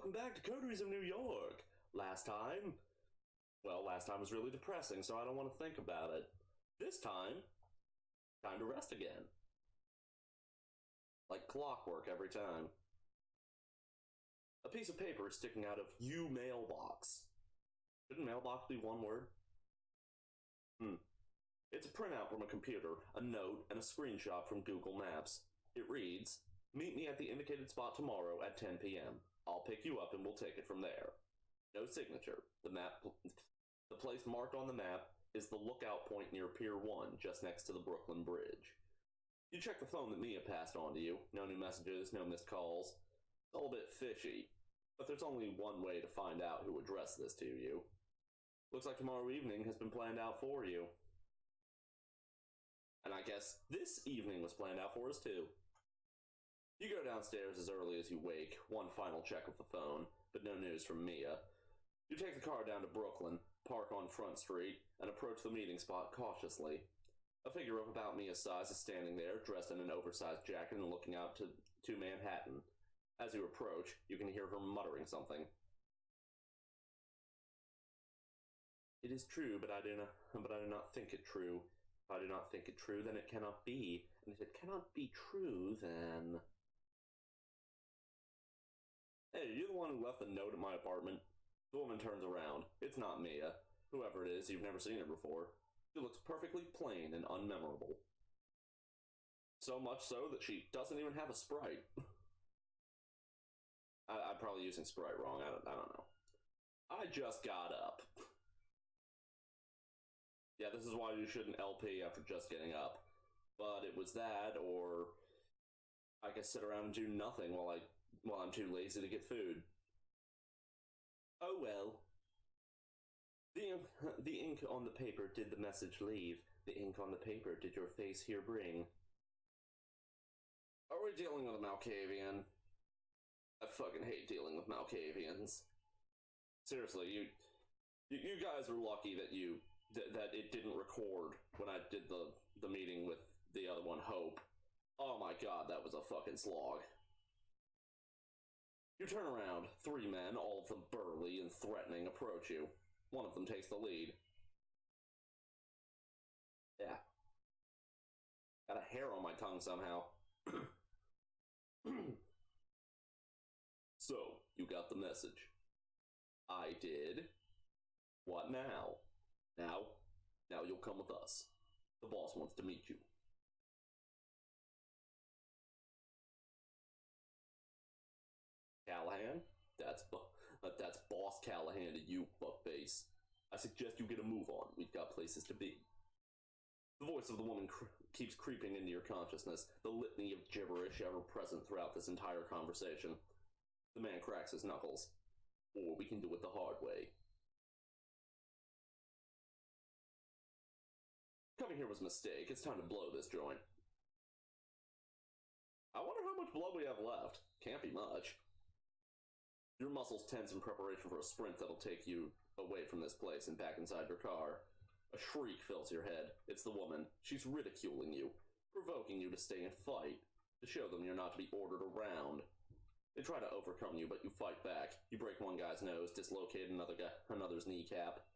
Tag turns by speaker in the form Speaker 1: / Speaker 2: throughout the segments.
Speaker 1: welcome back to Coteries of New York. Last time was really depressing, so I don't want to think about it. This time to rest again. Like clockwork every time. A piece of paper is sticking out of you mailbox. Shouldn't mailbox be one word? It's a printout from a computer, a note, and a screenshot from Google Maps. It reads, "Meet me at the indicated spot tomorrow at 10 p.m. I'll pick you up and we'll take it from there." No signature. The place marked on the map is the lookout point near Pier 1, just next to the Brooklyn Bridge. You check the phone that Mia passed on to you. No new messages, no missed calls. It's all a bit fishy. But there's only one way to find out who addressed this to you. Looks like tomorrow evening has been planned out for you. And I guess this evening was planned out for us too. You go downstairs as early as you wake, one final check of the phone, but no news from Mia. You take the car down to Brooklyn, park on Front Street, and approach the meeting spot cautiously. A figure of about Mia's size is standing there, dressed in an oversized jacket and looking out to Manhattan. As you approach, you can hear her muttering something. "It is true, but I do not think it true. If I do not think it true, then it cannot be. And if it cannot be true, then..." "Hey, you're the one who left the note at my apartment." The woman turns around. It's not Mia. Whoever it is, you've never seen her before. She looks perfectly plain and unmemorable. So much so that she doesn't even have a Sprite. I'm probably using Sprite wrong. I don't know. "I just got up." Yeah, this is why you shouldn't LP after just getting up. But it was that, or I guess sit around and do nothing while I'm too lazy to get food. "Oh well. The ink on the paper did the message leave. The ink on the paper did your face here bring." Are we dealing with a Malkavian? I fucking hate dealing with Malkavians. Seriously, you guys are lucky that that it didn't record when I did the meeting with the other one, Hope. Oh my god, that was a fucking slog. You turn around. 3 men, all of them burly and threatening, approach you. One of them takes the lead. Yeah. Got a hair on my tongue somehow. "So, you got the message." "I did." "What now?" Now you'll come with us. The boss wants to meet you." "Callahan? That's Boss Callahan to you, fuckface. I suggest you get a move on. We've got places to be." The voice of the woman keeps creeping into your consciousness, the litany of gibberish ever present throughout this entire conversation. The man cracks his knuckles. "Or we can do it the hard way." Coming here was a mistake. It's time to blow this joint. I wonder how much blood we have left. Can't be much. Your muscles tense in preparation for a sprint that'll take you away from this place and back inside your car. A shriek fills your head. It's the woman. She's ridiculing you, provoking you to stay and fight, to show them you're not to be ordered around. They try to overcome you, but you fight back. You break one guy's nose, dislocate another's kneecap.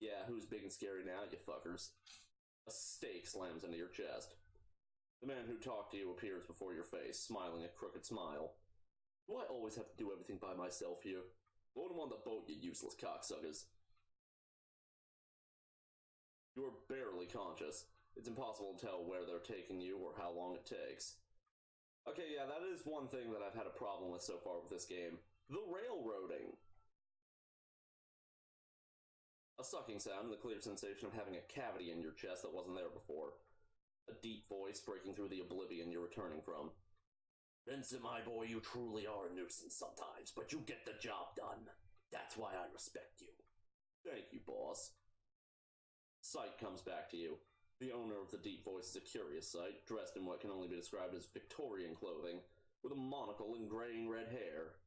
Speaker 1: Yeah, who's big and scary now, you fuckers? A stake slams into your chest. The man who talked to you appears before your face, smiling a crooked smile. "Do I always have to do everything by myself here? Load him on the boat, you useless cocksuckers." You are barely conscious. It's impossible to tell where they're taking you or how long it takes. Okay, yeah, that is one thing that I've had a problem with so far with this game. The railroading. A sucking sound and the clear sensation of having a cavity in your chest that wasn't there before. A deep voice breaking through the oblivion you're returning from. "Vincent, my boy, you truly are a nuisance sometimes, but you get the job done. That's why I respect you." "Thank you, boss." Sight comes back to you. The owner of the deep voice is a curious sight, dressed in what can only be described as Victorian clothing, with a monocle and graying red hair.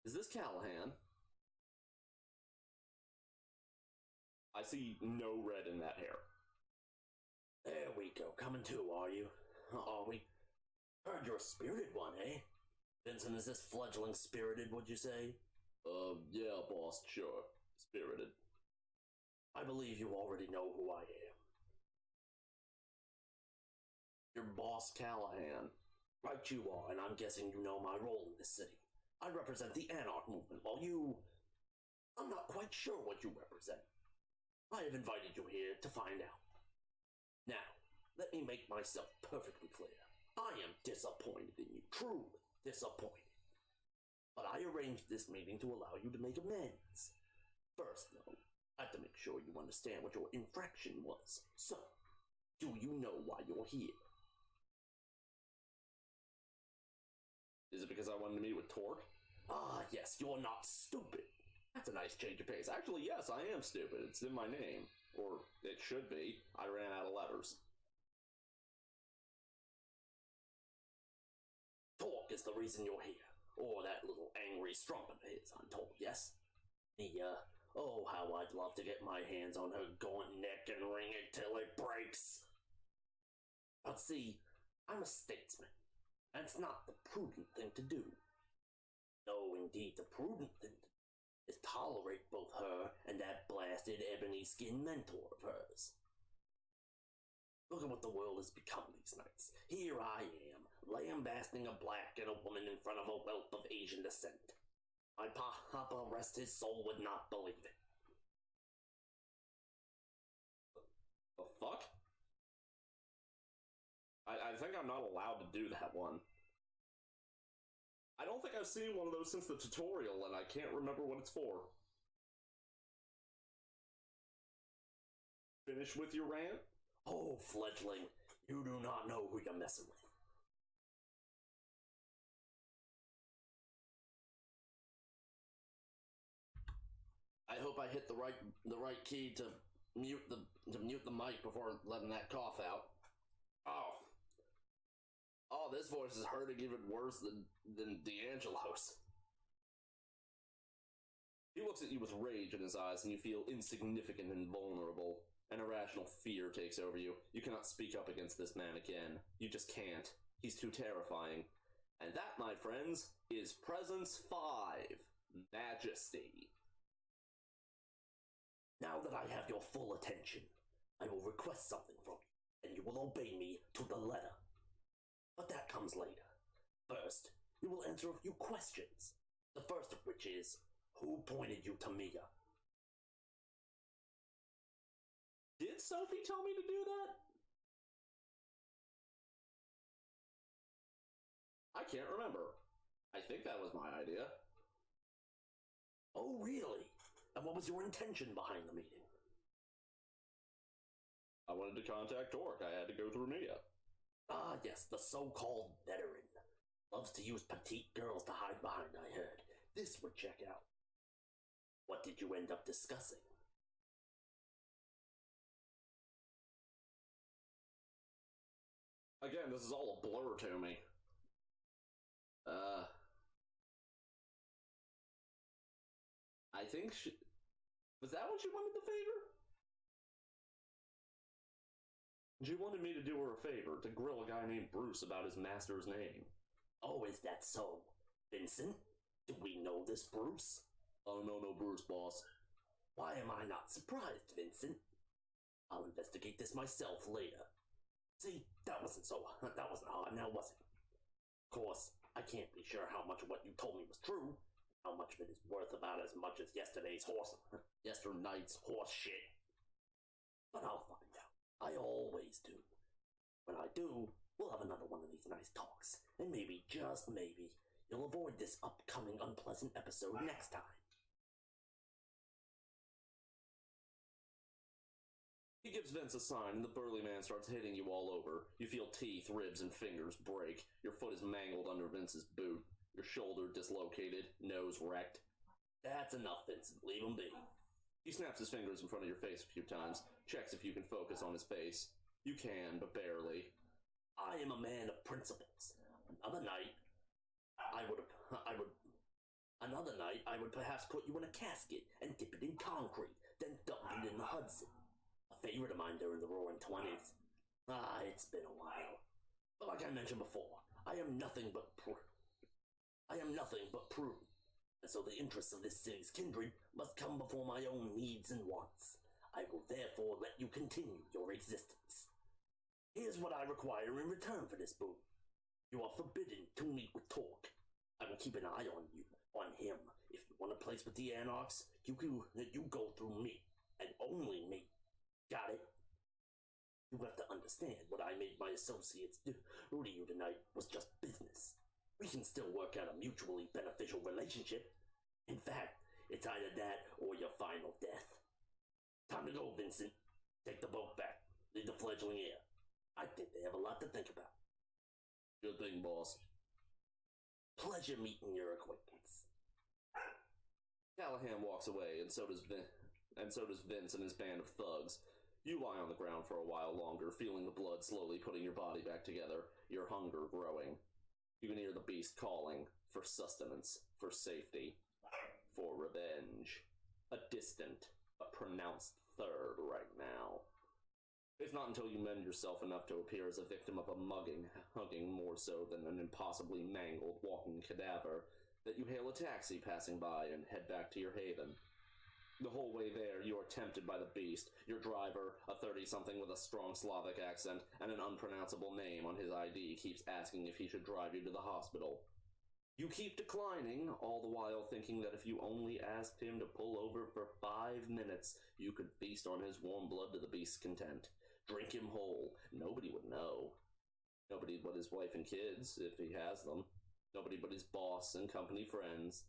Speaker 1: Is this Callahan? I see no red in that hair. "There we go, coming to, are you? We heard you're a spirited one, eh? Vincent, is this fledgling spirited, would you say?" Yeah, boss, sure. Spirited.
Speaker 2: I believe you already know who I am.
Speaker 1: You're Boss Callahan.
Speaker 2: Right you are, and I'm guessing you know my role in this city. I represent the Anarch movement, while you... I'm not quite sure what you represent. I have invited you here to find out. Now, let me make myself perfectly clear. I am disappointed in you, truly disappointed. But I arranged this meeting to allow you to make amends. First, though, I have to make sure you understand what your infraction was. So, do you know why you're here?
Speaker 1: Is it because I wanted to meet with Torque?
Speaker 2: Ah, yes, you're not stupid.
Speaker 1: That's a nice change of pace. Actually, yes, I am stupid. It's in my name. Or, it should be. I ran out of letters.
Speaker 2: Torque is the reason you're here. Or that little angry strumpet of his, I'm told, yes? Oh, how I'd love to get my hands on her gaunt neck and wring it till it breaks. But see, I'm a statesman, and it's not the prudent thing to do. No, indeed, the prudent thing to do is tolerate both her and that blasted ebony skin mentor of hers. Look at what the world has become these nights. Here I am, lambasting a black and a woman in front of a wealth of Asian descent. My papa, rest his soul, would not believe it.
Speaker 1: The fuck? I think I'm not allowed to do that one. I don't think I've seen one of those since the tutorial, and I can't remember what it's for. Finish with your rant?
Speaker 2: Oh, fledgling, you do not know who you're messing with. I hope I hit the right key to mute the mic before letting that cough out.
Speaker 1: Oh, this voice is hurting even worse than D'Angelo's. He looks at you with rage in his eyes, and you feel insignificant and vulnerable. An irrational fear takes over you. You cannot speak up against this man again. You just can't. He's too terrifying. And that, my friends, is Presence 5, Majesty.
Speaker 2: Now that I have your full attention, I will request something from you, and you will obey me to the letter. But that comes later. First, you will answer a few questions. The first of which is, who pointed you to Mia?
Speaker 1: Did Sophie tell me to do that? I can't remember. I think that was my idea.
Speaker 2: Oh, really? And what was your intention behind the meeting?
Speaker 1: I wanted to contact Torque. I had to go through Mia.
Speaker 2: Ah, yes, the so-called veteran. Loves to use petite girls to hide behind, I heard. This would check out. What did you end up discussing?
Speaker 1: Again, this is all a blur to me. I think she... Was that what she wanted the favor? She wanted me to do her a favor, to grill a guy named Bruce about his master's name.
Speaker 2: Oh, is that so? Vincent? Do we know this Bruce?
Speaker 1: I don't know no Bruce, boss.
Speaker 2: Why am I not surprised, Vincent? I'll investigate this myself later. See, that wasn't hard now, was it? Of course, I can't be sure how much of what you told me was true, how much of it is worth about as much as yesternight's horse shit. But I'll find out. I always do. When I do, we'll have another one of these nice talks, and maybe, just maybe, you'll avoid this upcoming unpleasant episode next time.
Speaker 1: He gives Vince a sign, and the burly man starts hitting you all over. You feel teeth, ribs, and fingers break. Your foot is mangled under Vince's boot. Your shoulder dislocated, nose wrecked.
Speaker 2: That's enough, Vincent. Leave him be.
Speaker 1: He snaps his fingers in front of your face a few times, checks if you can focus on his face. You can, but barely.
Speaker 2: I am a man of principles. Another night, I would perhaps put you in a casket and dip it in concrete, then dump it in the Hudson. A favorite of mine during the Roaring '20s. It's been a while. But like I mentioned before, I am nothing but prudent. and so the interests of this city's kindred must come before my own needs and wants. I will therefore let you continue your existence. Here's what I require in return for this boon. You are forbidden to meet with Torque. I will keep an eye on you, on him. If you want a place with the Anarchs, you go through me, and only me. Got it? You have to understand what I made my associates do to you tonight was just business. We can still work out a mutually beneficial relationship. In fact, it's either that or your final death. Time to go, Vincent. Take the boat back. Leave the fledgling here. I think they have a lot to think about.
Speaker 1: Good thing, boss.
Speaker 2: Pleasure meeting your acquaintance.
Speaker 1: Callahan walks away, and so does Vince and his band of thugs. You lie on the ground for a while longer, feeling the blood slowly putting your body back together, your hunger growing. You can hear the beast calling for sustenance, for safety, for revenge. A distant, but pronounced third right now. It's not until you mend yourself enough to appear as a victim of a mugging, hugging more so than an impossibly mangled walking cadaver, that you hail a taxi passing by and head back to your haven. The whole way there, you are tempted by the beast, your driver, a 30-something with a strong Slavic accent and an unpronounceable name on his ID, keeps asking if he should drive you to the hospital. You keep declining, all the while thinking that if you only asked him to pull over for 5 minutes, you could feast on his warm blood to the beast's content. Drink him whole. Nobody would know. Nobody but his wife and kids, if he has them. Nobody but his boss and company friends.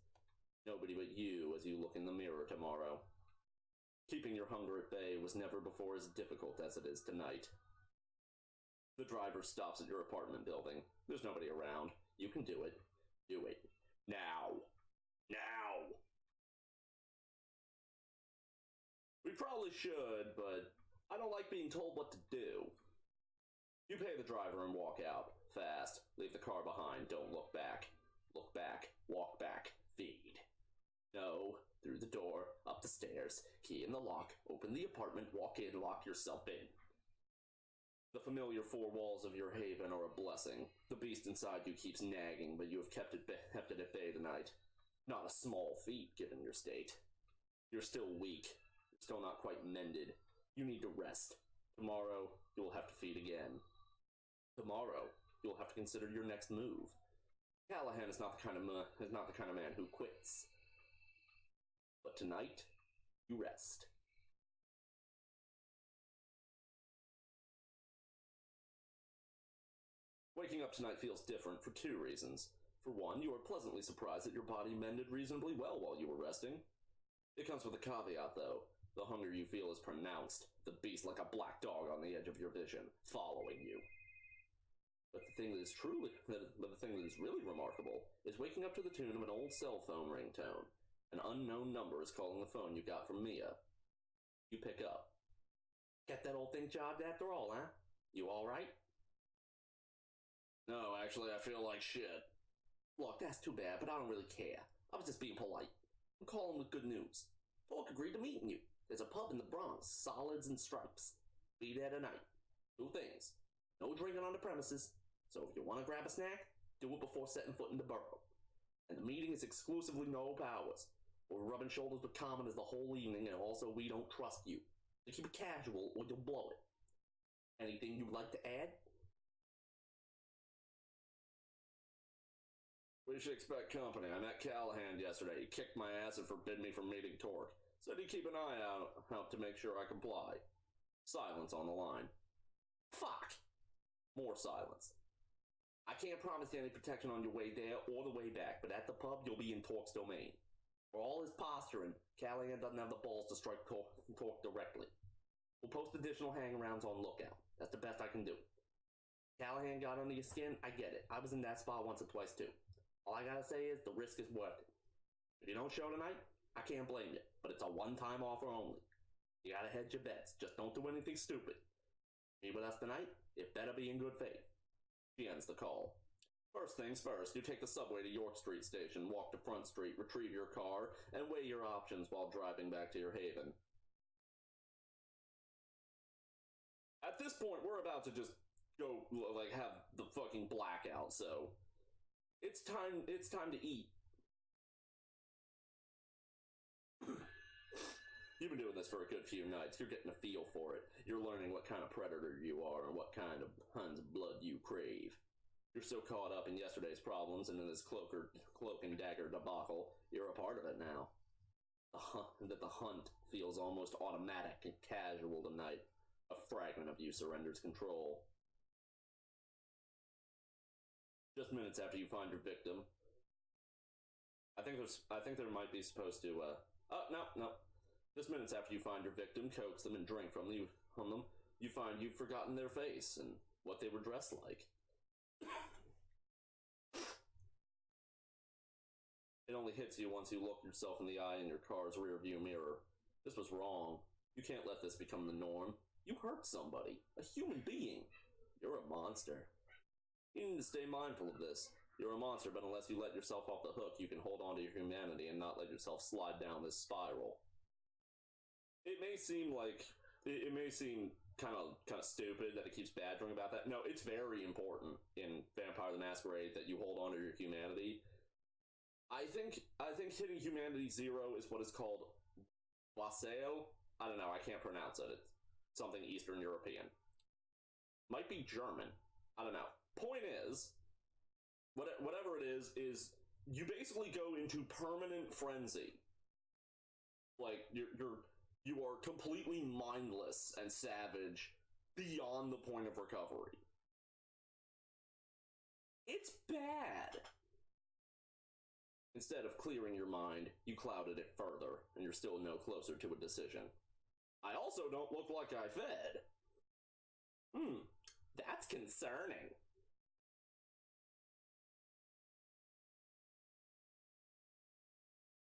Speaker 1: Nobody but you as you look in the mirror tomorrow. Keeping your hunger at bay was never before as difficult as it is tonight. The driver stops at your apartment building. There's nobody around. You can do it. Do it. Now. Now! We probably should, but I don't like being told what to do. You pay the driver and walk out. Fast. Leave the car behind. Don't look back. Look back. Walk back. Feed. No. Through the door. Up the stairs. Key in the lock. Open the apartment. Walk in. Lock yourself in. The familiar four walls of your haven are a blessing. The beast inside you keeps nagging, but you have kept it at bay tonight. Not a small feat, given your state. You're still weak. You're still not quite mended. You need to rest. Tomorrow, you will have to feed again. Tomorrow, you will have to consider your next move. Callahan is not the kind of man who quits. But tonight, you rest. Waking up tonight feels different for 2 reasons. For one, you are pleasantly surprised that your body mended reasonably well while you were resting. It comes with a caveat, though. The hunger you feel is pronounced, the beast like a black dog on the edge of your vision, following you. But the thing that is really remarkable is waking up to the tune of an old cell phone ringtone. An unknown number is calling the phone you got from Mia. You pick up. Got that old thing charged after all, huh? You alright? No, actually, I feel like shit. Look, that's too bad, but I don't really care. I was just being polite. I'm calling with good news. Torque agreed to meeting you. There's a pub in the Bronx, Solids and Stripes. Be there tonight. 2 things. No drinking on the premises, so if you want to grab a snack, do it before setting foot in the borough. And the meeting is exclusively no powers. We're rubbing shoulders with commoners the whole evening, and also we don't trust you. So keep it casual or you'll blow it. Anything you'd like to add? We should expect company. I met Callahan yesterday. He kicked my ass and forbid me from meeting Torque. Said he'd keep an eye out to make sure I comply. Silence on the line. Fuck! More silence. I can't promise you any protection on your way there or the way back, but at the pub, you'll be in Torque's domain. For all his posturing, Callahan doesn't have the balls to strike Torque directly. We'll post additional hangarounds on lookout. That's the best I can do. Callahan got under your skin, I get it. I was in that spot once or twice too. All I gotta say is the risk is worth it. If you don't show tonight, I can't blame you, but it's a one-time offer only. You gotta hedge your bets. Just don't do anything stupid. Meet with us tonight? It better be in good faith. She ends the call. First things first, you take the subway to York Street Station, walk to Front Street, retrieve your car, and weigh your options while driving back to your haven. At this point, we're about to just go, have the fucking blackout, so it's time to eat. You've been doing this for a good few nights. You're getting a feel for it. You're learning what kind of predator you are and what kind of Hun's blood you crave. You're so caught up in yesterday's problems and in this cloak and dagger debacle, you're a part of it now. The hunt feels almost automatic and casual tonight. A fragment of you surrenders control. Just minutes after you find your victim, I think there might be supposed to. No. Just minutes after you find your victim, coax them and drink from them, you find you've forgotten their face and what they were dressed like. It only hits you once you look yourself in the eye in your car's rearview mirror. This was wrong. You can't let this become the norm. You hurt somebody, a human being. You're a monster. You need to stay mindful of this. You're a monster, but unless you let yourself off the hook, you can hold on to your humanity and not let yourself slide down this spiral. It may seem kind of stupid that it keeps badgering about that. No, it's very important in Vampire the Masquerade that you hold on to your humanity. I think hitting humanity 0 is what is called wassail. I don't know, I can't pronounce it. It's something Eastern European. Might be German. I don't know. Point is, whatever it is you basically go into permanent frenzy. Like, you are completely mindless and savage beyond the point of recovery. It's bad. Instead of clearing your mind, you clouded it further, and you're still no closer to a decision. I also don't look like I fed. That's concerning.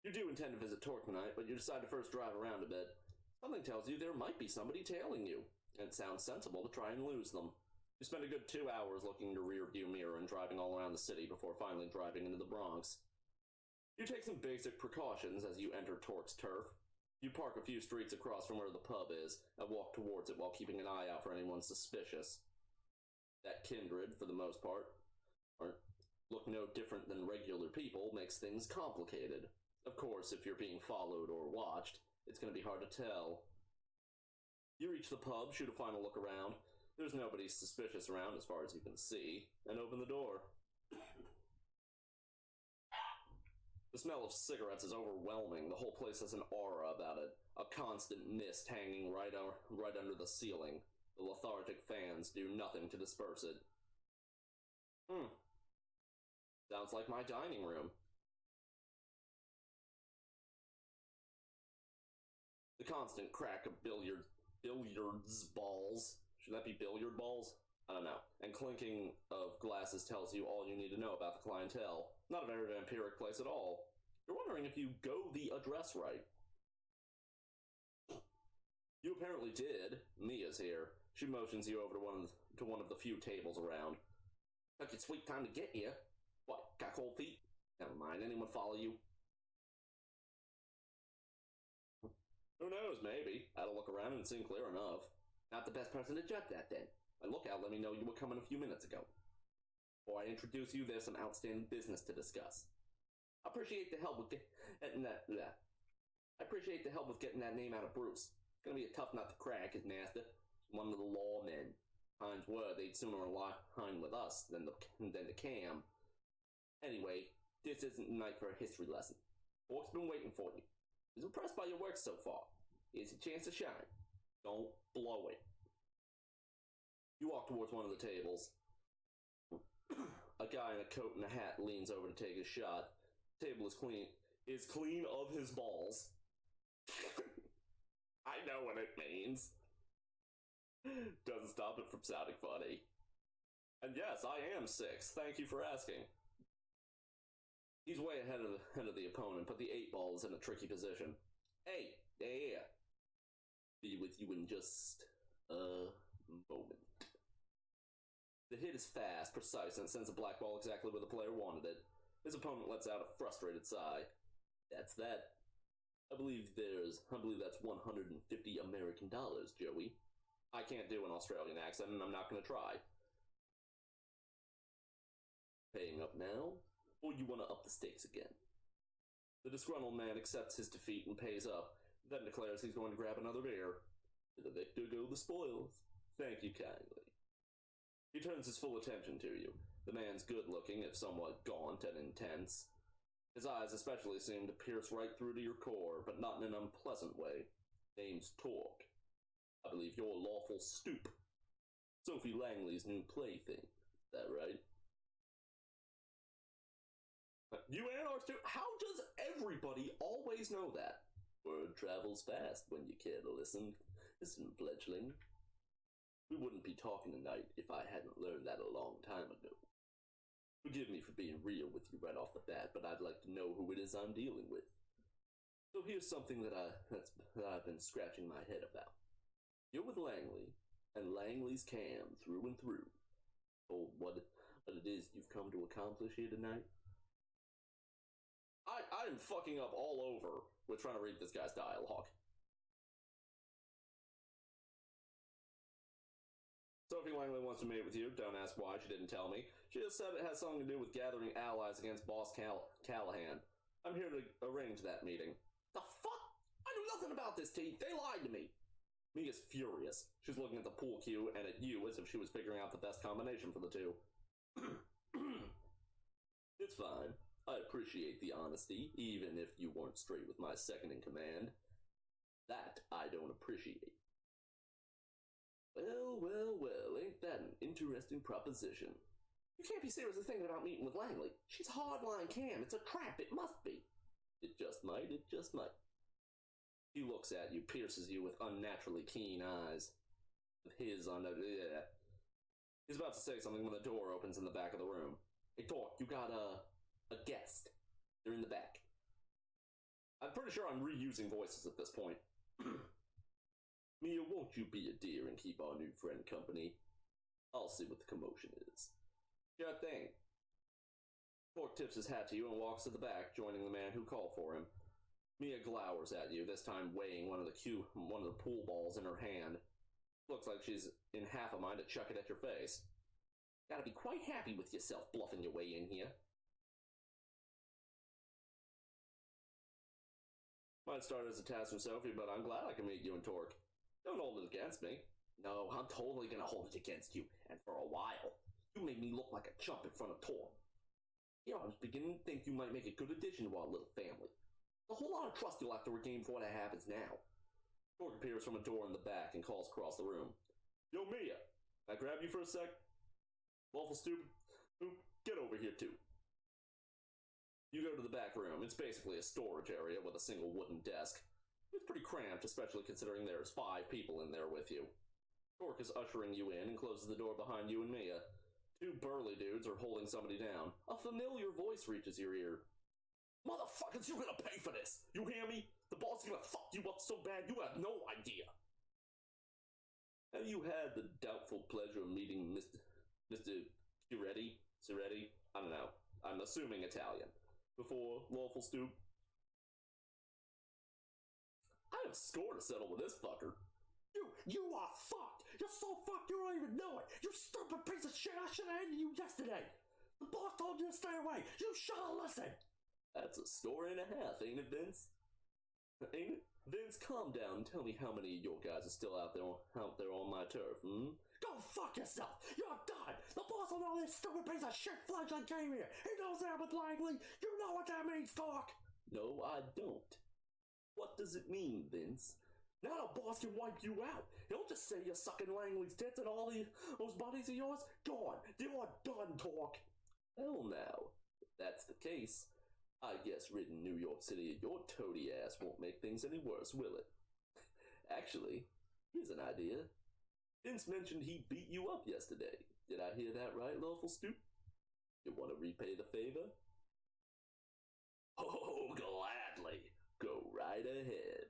Speaker 1: You do intend to visit Torque tonight, but you decide to first drive around a bit. Something tells you there might be somebody tailing you, and it sounds sensible to try and lose them. You spend a good 2 hours looking in your rearview mirror and driving all around the city before finally driving into the Bronx. You take some basic precautions as you enter Torque's turf. You park a few streets across from where the pub is and walk towards it while keeping an eye out for anyone suspicious. That kindred, for the most part, look no different than regular people, makes things complicated. Of course, if you're being followed or watched, it's going to be hard to tell. You reach the pub, shoot a final look around. There's nobody suspicious around as far as you can see, and open the door. The smell of cigarettes is overwhelming. The whole place has an aura about it. A constant mist hanging right under the ceiling. The lethargic fans do nothing to disperse it. Sounds like my dining room. The constant crack of billiards balls. Should that be billiard balls? I don't know. And clinking of glasses tells you all you need to know about the clientele. Not a very vampiric place at all. You're wondering if you go the address right. You apparently did. Mia's here. She motions you over to one of the few tables around. Took your sweet time to get here. What, got cold feet? Never mind, anyone follow you? Who knows, maybe. I had a look around and seemed clear enough. Not the best person to judge that, then. My lookout let me know you were coming a few minutes ago. Before I introduce you, there's some outstanding business to discuss. I appreciate the help with getting that name out of Bruce. It's gonna be a tough nut to crack, his master. One of the lawmen. Hines were they'd sooner align with us than the Cam. Anyway, this isn't the night for a history lesson. Fork's been waiting for you. He's impressed by your work so far. Here's your chance to shine. Don't blow it. You walk towards one of the tables. A guy in a coat and a hat leans over to take a shot. The table is clean of his balls. I know what it means. Doesn't stop it from sounding funny. And yes, I am 6. Thank you for asking. He's way ahead of the opponent, but the 8 ball is in a tricky position. Hey, there. Be with you in just a moment. The hit is fast, precise, and sends a black ball exactly where the player wanted it. His opponent lets out a frustrated sigh. That's that. I believe that's $150 American, Joey. I can't do an Australian accent, and I'm not going to try. Paying up now, or you want to up the stakes again? The disgruntled man accepts his defeat and pays up. then declares he's going to grab another beer. To the victor go the spoils. Thank you kindly. He turns his full attention to you. The man's good-looking, if somewhat gaunt and intense. His eyes especially seem to pierce right through to your core, but not in an unpleasant way. Name's Torque. I believe you're Lawful Stoop. Sophie Langley's new plaything. Is that right? You anarchs too? How does everybody always know that? Word travels fast when you care to listen. Listen, fledgling. We wouldn't be talking tonight if I hadn't learned that a long time ago. Forgive me for being real with you right off the bat, but I'd like to know who it is I'm dealing with. So here's something that I've been scratching my head about. You're with Langley, and Langley's Cam through and through. Oh, what it is you've come to accomplish here tonight? I'm fucking up all over with trying to read this guy's dialogue. Sophie Langley wants to meet with you. Don't ask why, she didn't tell me. She just said it has something to do with gathering allies against Boss Callahan. I'm here to arrange that meeting. The fuck? I knew nothing about this, T. They lied to me. Mia's furious. She's looking at the pool cue and at you as if she was figuring out the best combination for the two. It's fine. I appreciate the honesty, even if you weren't straight with my second in command. That I don't appreciate. Well, ain't that an interesting proposition? You can't be seriously thinking about meeting with Langley. She's hardline Cam. It's a trap. It must be. It just might. He looks at you, pierces you with unnaturally keen eyes. With his on the... He's about to say something when the door opens in the back of the room. Hey, Torque, you got a guest. They're in the back. I'm pretty sure I'm reusing voices at this point. Mia, won't you be a dear and keep our new friend company? I'll see what the commotion is. Sure thing. Torque tips his hat to you and walks to the back, joining the man who called for him. Mia glowers at you, this time weighing one of the pool balls in her hand. Looks like she's in half a mind to chuck it at your face. Gotta be quite happy with yourself bluffing your way in here. Might start as a task from Sophie, but I'm glad I can meet you and Torque. Don't hold it against me. No, I'm totally gonna hold it against you, and for a while. You made me look like a chump in front of Torque. Yeah, I was beginning to think you might make a good addition to our little family. A whole lot of trust you'll have to regain before that happens now. Torque appears from a door in the back and calls across the room. Yo, Mia, can I grab you for a sec? LawfulStupid, get over here too. You go to the back room. It's basically a storage area with a single wooden desk. It's pretty cramped, especially considering there's 5 people in there with you. Torque is ushering you in and closes the door behind you and Mia. 2 burly dudes are holding somebody down. A familiar voice reaches your ear. Motherfuckers, you're gonna pay for this! You hear me? The boss is gonna fuck you up so bad you have no idea! Have you had the doubtful pleasure of meeting Mr. Ciretti? I don't know. I'm assuming Italian. Before, LawfulStupid? I have a score to settle with this fucker. You are fucked! You're so fucked you don't even know it! You stupid piece of shit! I should have ended you yesterday! The boss told you to stay away! You should have listened! That's a story and a half, ain't it, Vince? Ain't it? Vince, calm down and tell me how many of your guys are still out there on my turf, Go fuck yourself! You're done! The boss will know this stupid piece of shit fledgling came here! He knows that with Langley! You know what that means, Torque! No, I don't. What does it mean, Vince? Now the boss can wipe you out. He'll just say you're sucking Langley's tits and all those buddies of yours. Gone. You're done, Torque. Hell now. If that's the case, I guess ridding New York City of your toady ass won't make things any worse, will it? Actually, here's an idea. Vince mentioned he beat you up yesterday. Did I hear that right, LawfulStupid? You want to repay the favor? Oh, gladly. Go right ahead.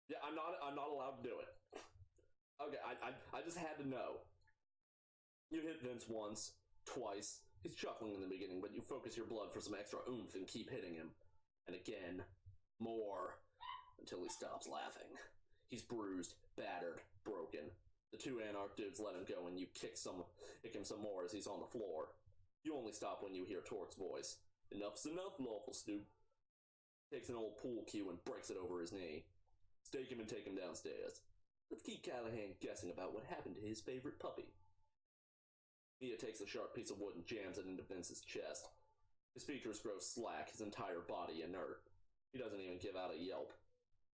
Speaker 1: Yeah, I'm not allowed to do it. Okay, I just had to know. You hit Vince once, twice. He's chuckling in the beginning, but you focus your blood for some extra oomph and keep hitting him. And again, more, until he stops laughing. He's bruised, battered, broken. The 2 Anarch dudes let him go, and you kick him some more as he's on the floor. You only stop when you hear Torque's voice. Enough's enough, LawfulStupid. Takes an old pool cue and breaks it over his knee. Stake him and take him downstairs. Let's keep Callahan guessing about what happened to his favorite puppy. Mia takes the sharp piece of wood and jams it into Vince's chest. His features grow slack, his entire body inert. He doesn't even give out a yelp.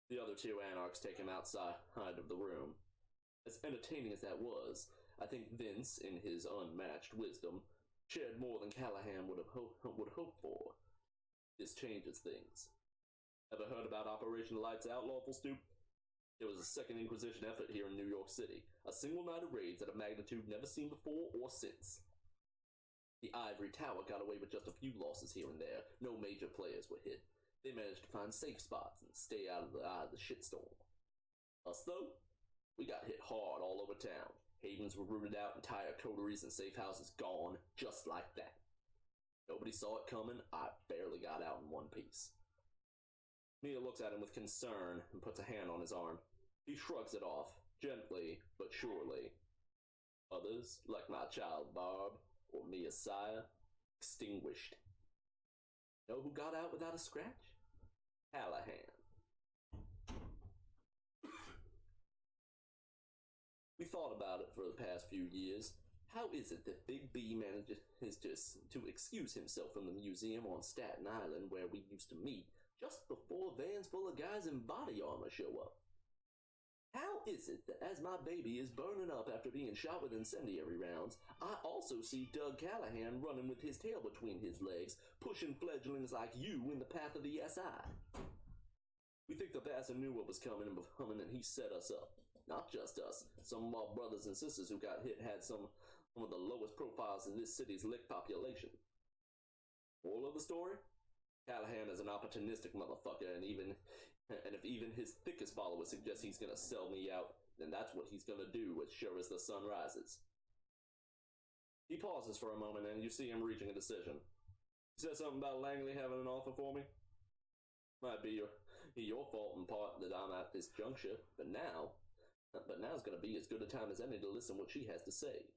Speaker 1: The other two anarchs take him outside of the room. As entertaining as that was, I think Vince, in his unmatched wisdom, shared more than Callahan would hope for. This changes things. Ever heard about Operation Lights Out, LawfulStupid? It was a Second Inquisition effort here in New York City, a single night of raids at a magnitude never seen before or since. The Ivory Tower got away with just a few losses here and there. No major players were hit. They managed to find safe spots and stay out of the eye of the shitstorm. Us, though? We got hit hard all over town. Havens were rooted out, entire coteries and safe houses gone, just like that. Nobody saw it coming. I barely got out in one piece. Mia looks at him with concern and puts a hand on his arm. He shrugs it off, gently but surely. Others, like my child Barb, or Mia's sire, extinguished. Know who got out without a scratch? Callahan. We thought about it for the past few years. How is it that Big B manages to excuse himself from the museum on Staten Island where we used to meet just before vans full of guys in body armor show up? How is it that as my baby is burning up after being shot with incendiary rounds, I also see Doug Callahan running with his tail between his legs, pushing fledglings like you in the path of the SI? We think the bastard knew what was coming and he set us up. Not just us. Some of our brothers and sisters who got hit had some of the lowest profiles in this city's lick population. Moral of the story? Callahan is an opportunistic motherfucker, and if even his thickest followers suggest he's gonna sell me out, then that's what he's gonna do as sure as the sun rises. He pauses for a moment, and you see him reaching a decision. He says something about Langley having an offer for me. Might be your fault in part that I'm at this juncture, but now's gonna be as good a time as any to listen what she has to say.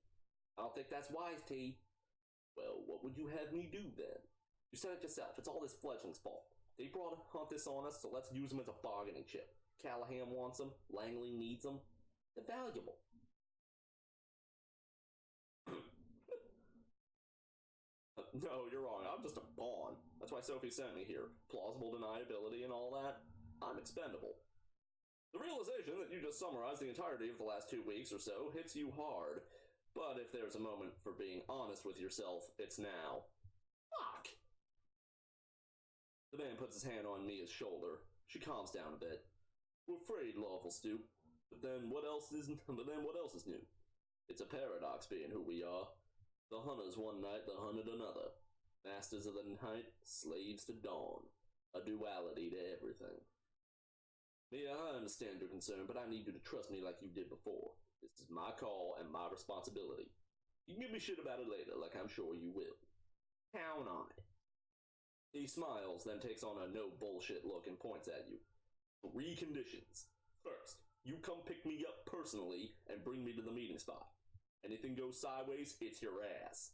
Speaker 1: I don't think that's wise, T. Well, what would you have me do then? You said it yourself, it's all this fledgling's fault. They brought this on us, so let's use them as a bargaining chip. Callahan wants them, Langley needs them. They're valuable. No, you're wrong. I'm just a pawn. That's why Sophie sent me here. Plausible deniability and all that. I'm expendable. The realization that you just summarized the entirety of the last 2 weeks or so hits you hard. But if there's a moment for being honest with yourself, it's now. Fuck! The man puts his hand on Mia's shoulder. She calms down a bit. We're afraid, LawfulStupid. But then what else is new? It's a paradox being who we are. The hunters one night, the hunted another. Masters of the night, slaves to dawn. A duality to everything. Mia, I understand your concern, but I need you to trust me like you did before. This is my call and my responsibility. You can give me shit about it later, like I'm sure you will. Count on it. He smiles, then takes on a no bullshit look and points at you. 3 conditions. First, you come pick me up personally and bring me to the meeting spot. Anything goes sideways, it's your ass.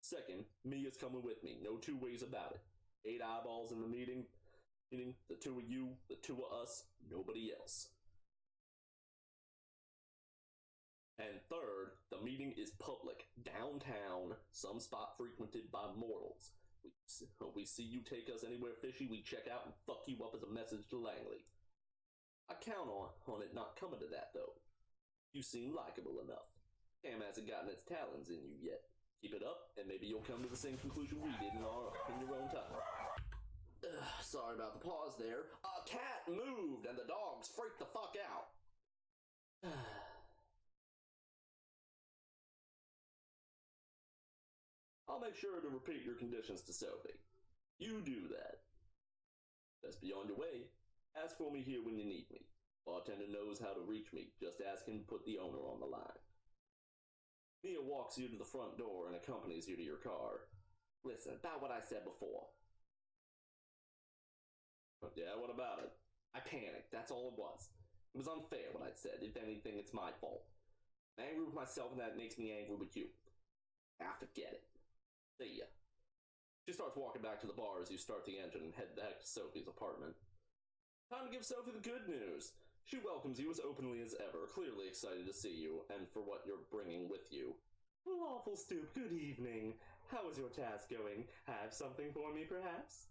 Speaker 1: Second, Mia's coming with me, no 2 ways about it. 8 eyeballs in the meeting, the 2 of you, the 2 of us, nobody else. And third, the meeting is public, downtown, some spot frequented by mortals. We see you take us anywhere fishy, we check out and fuck you up as a message to Langley. I count on it not coming to that, though. You seem likable enough. Cam hasn't gotten its talons in you yet. Keep it up, and maybe you'll come to the same conclusion we did in your own time. Sorry about the pause there. A cat moved, and the dogs freaked the fuck out. I'll make sure to repeat your conditions to Sophie. You do that. That's beyond your way. Ask for me here when you need me. Bartender knows how to reach me. Just ask him to put the owner on the line. Mia walks you to the front door and accompanies you to your car. Listen, about what I said before. Yeah, what about it? I panicked, that's all it was. It was unfair what I'd said. If anything, it's my fault. I'm angry with myself and that makes me angry with you. I forget it. See ya. She starts walking back to the bar as you start the engine and head back to Sophie's apartment. Time to give Sophie the good news. She welcomes you as openly as ever, clearly excited to see you, and for what you're bringing with you. LawfulStupid, good evening. How is your task going? Have something for me, perhaps?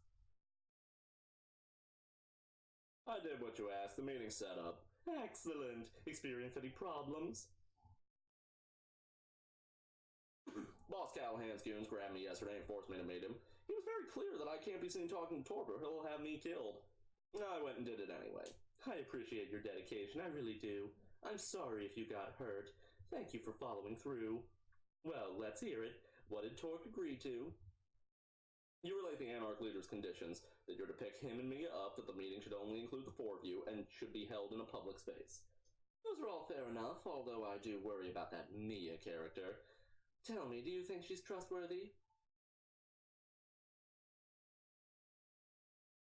Speaker 1: I did what you asked. The meeting's set up. Excellent. Experience any problems? Boss Callahan's goons grabbed me yesterday and forced me to meet him. He was very clear that I can't be seen talking to Torpor. He'll have me killed. I went and did it anyway. I appreciate your dedication, I really do. I'm sorry if you got hurt. Thank you for following through. Well, let's hear it. What did Torque agree to? You relate the Anarch leader's conditions, that you're to pick him and Mia up, that the meeting should only include the four of you, and should be held in a public space. Those are all fair enough, although I do worry about that Mia character. Tell me, do you think she's trustworthy?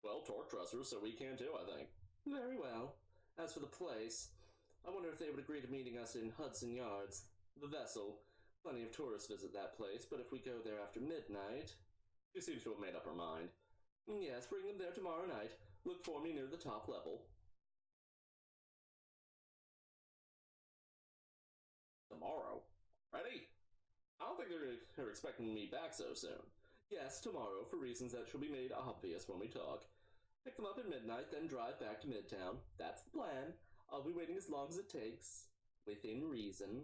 Speaker 1: Well, Torque trusts her, so we can too, I think. Very well. As for the place, I wonder if they would agree to meeting us in Hudson Yards. The vessel. Plenty of tourists visit that place, but if we go there after midnight... She seems to have made up her mind. Yes, bring them there tomorrow night. Look for me near the top level. Tomorrow? Ready? I don't think they're expecting me back so soon. Yes, tomorrow, for reasons that shall be made obvious when we talk. Pick them up at midnight, then drive back to Midtown. That's the plan. I'll be waiting as long as it takes. Within reason.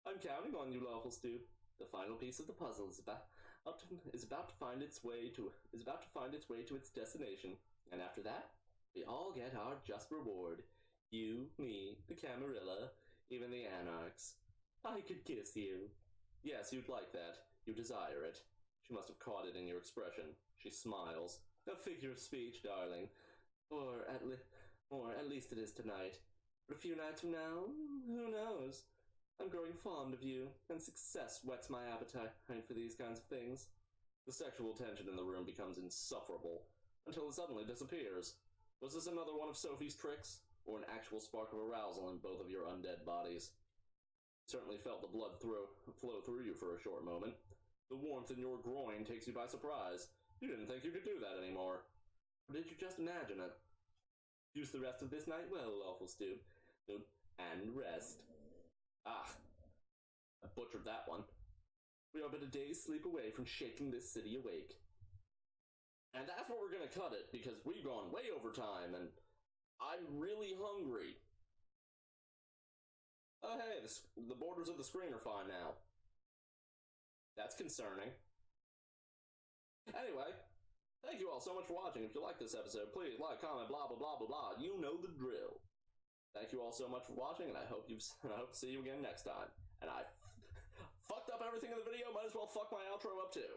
Speaker 1: I'm counting on you, LawfulStupid. The final piece of the puzzle is about to find its way to its destination, and after that, we all get our just reward. You, me, the Camarilla, even the Anarchs. I could kiss you. Yes, you'd like that. You desire it. She must have caught it in your expression. She smiles. A figure of speech, darling. Or at least it is tonight. But a few nights from now, who knows? I'm growing fond of you, and success whets my appetite for these kinds of things. The sexual tension in the room becomes insufferable, until it suddenly disappears. Was this another one of Sophie's tricks, or an actual spark of arousal in both of your undead bodies? You certainly felt the blood flow through you for a short moment. The warmth in your groin takes you by surprise. You didn't think you could do that anymore. Or did you just imagine it? Use the rest of this night well, LawfulStupid. And rest. Ah, I butchered that one. We are but a day's sleep away from shaking this city awake. And that's where we're gonna cut it, because we've gone way over time, and I'm really hungry. Oh hey, the borders of the screen are fine now. That's concerning. Anyway, thank you all so much for watching. If you like this episode, please like, comment, blah, blah, blah, blah, blah. You know the drill. Thank you all so much for watching, and I hope to see you again next time. And I fucked up everything in the video, might as well fuck my outro up too.